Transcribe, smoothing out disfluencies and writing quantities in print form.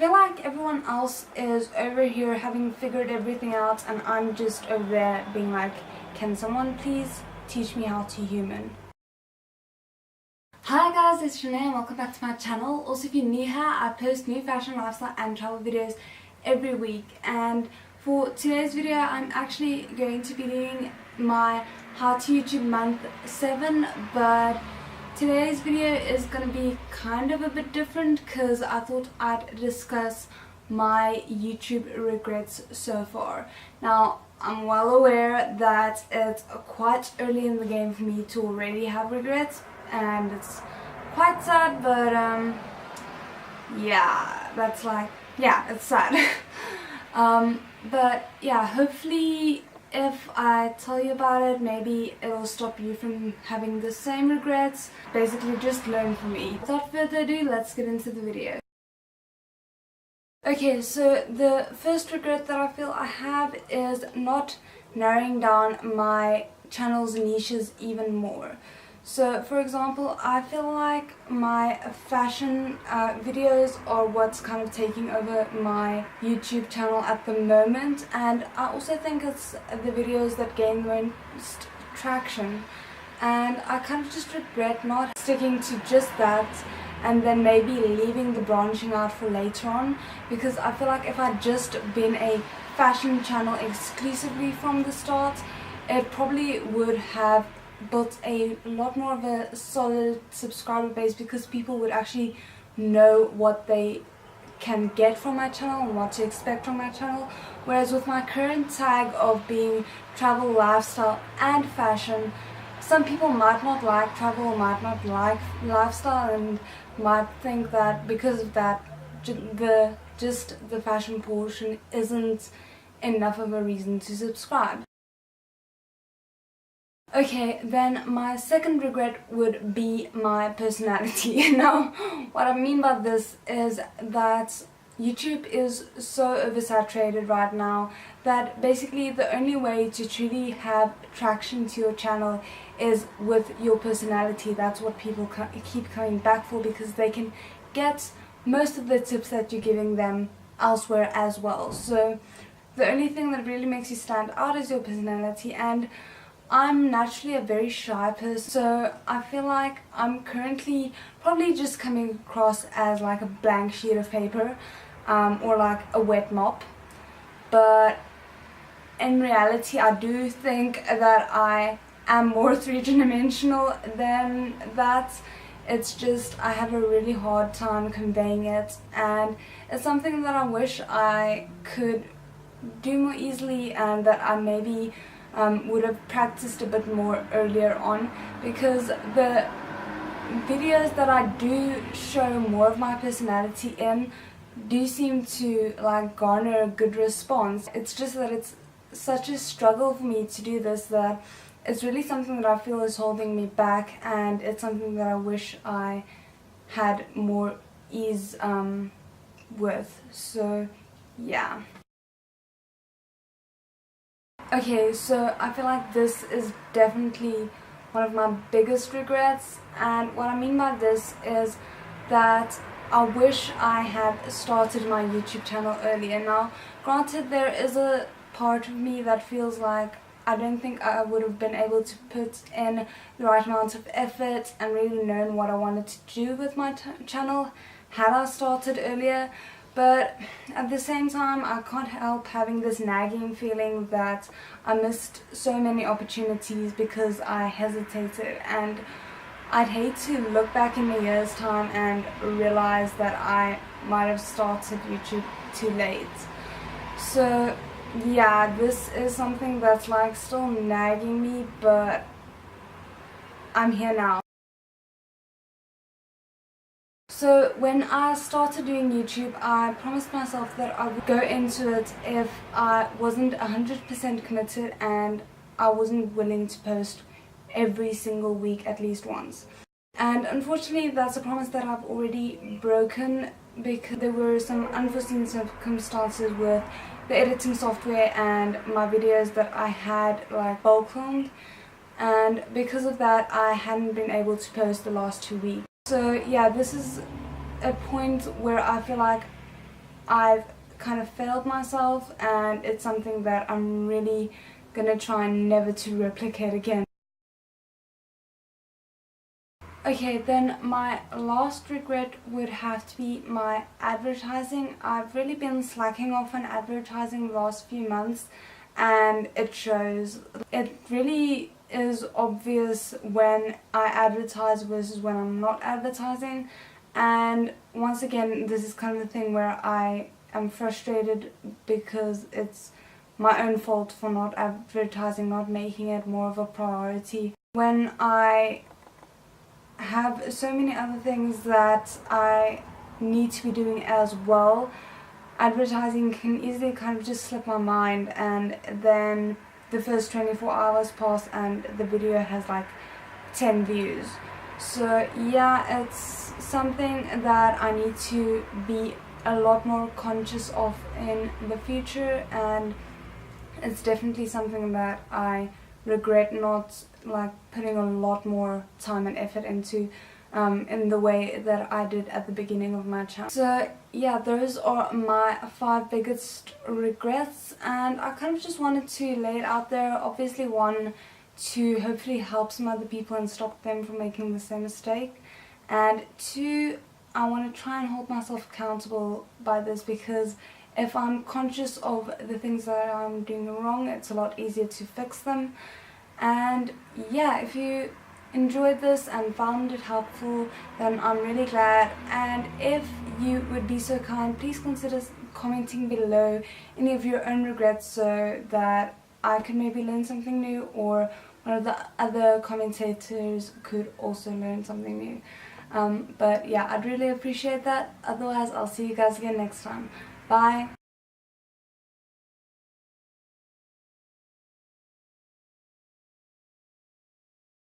feel like everyone else is over here having figured everything out and I'm just over there being like, can someone please teach me how to human? Hi guys, it's Jeanet and welcome back to my channel. Also, if you're new here, I post new fashion, lifestyle and travel videos every week, and for today's video I'm actually going to be doing my How to YouTube month 7, but today's video is going to be kind of a bit different because I thought I'd discuss my YouTube regrets so far. Now, I'm well aware that it's quite early in the game for me to already have regrets, and it's quite sad, but yeah, that's like, yeah, it's sad. But yeah, hopefully if I tell you about it, maybe it'll stop you from having the same regrets. Basically, just learn from me. Without further ado, let's get into the video. Okay, so the first regret that I feel I have is not narrowing down my channel's niches even more. So, for example, I feel like my fashion videos are what's kind of taking over my YouTube channel at the moment, and I also think it's the videos that gain the most traction, and I kind of just regret not sticking to just that and then maybe leaving the branching out for later on, because I feel like if I'd just been a fashion channel exclusively from the start, it probably would have built a lot more of a solid subscriber base, because people would actually know what they can get from my channel and what to expect from my channel. Whereas with my current tag of being travel, lifestyle and fashion, some people might not like travel, might not like lifestyle, and might think that because of that just the fashion portion isn't enough of a reason to subscribe. Okay, then my second regret would be my personality. Now, what I mean by this is that YouTube is so oversaturated right now that basically the only way to truly have traction to your channel is with your personality. That's what people keep coming back for, because they can get most of the tips that you're giving them elsewhere as well. So the only thing that really makes you stand out is your personality, and I'm naturally a very shy person, so I feel like I'm currently probably just coming across as like a blank sheet of paper, or like a wet mop. But in reality, I do think that I am more three-dimensional than that. It's just I have a really hard time conveying it, and it's something that I wish I could do more easily, and that I maybe would have practiced a bit more earlier on, because the videos that I do show more of my personality in do seem to like garner a good response. It's just that it's such a struggle for me to do this that it's really something that I feel is holding me back, and it's something that I wish I had more ease with. So yeah. Okay, so I feel like this is definitely one of my biggest regrets, and what I mean by this is that I wish I had started my YouTube channel earlier. Now, granted, there is a part of me that feels like I don't think I would have been able to put in the right amount of effort and really known what I wanted to do with my channel had I started earlier. But at the same time, I can't help having this nagging feeling that I missed so many opportunities because I hesitated, and I'd hate to look back in a year's time and realize that I might have started YouTube too late. So yeah, this is something that's like still nagging me, but I'm here now. So when I started doing YouTube, I promised myself that I would go into it if I wasn't 100% committed and I wasn't willing to post every single week at least once. And unfortunately, that's a promise that I've already broken, because there were some unforeseen circumstances with the editing software and my videos that I had like bulk filmed, and because of that I hadn't been able to post the last 2 weeks. So yeah, this is a point where I feel like I've kind of failed myself, and it's something that I'm really gonna try never to replicate again. Okay, then my last regret would have to be my advertising. I've really been slacking off on advertising the last few months, and it shows. It really is obvious when I advertise versus when I'm not advertising, and once again, this is kind of the thing where I am frustrated because it's my own fault for not advertising, not making it more of a priority. When I have so many other things that I need to be doing as well, advertising can easily kind of just slip my mind, and then the first 24 hours pass and the video has like 10 views. So yeah, it's something that I need to be a lot more conscious of in the future, and it's definitely something that I regret not like putting a lot more time and effort into in the way that I did at the beginning of my channel. So yeah, those are my 5 biggest regrets, and I kind of just wanted to lay it out there. Obviously, 1, to hopefully help some other people and stop them from making the same mistake, and 2, I want to try and hold myself accountable by this, because if I'm conscious of the things that I'm doing wrong, it's a lot easier to fix them. And yeah, if you enjoyed this and found it helpful, then I'm really glad. And if you would be so kind, please consider commenting below any of your own regrets, so that I could maybe learn something new, or one of the other commentators could also learn something new. But yeah, I'd really appreciate that. Otherwise, I'll see you guys again next time. Bye!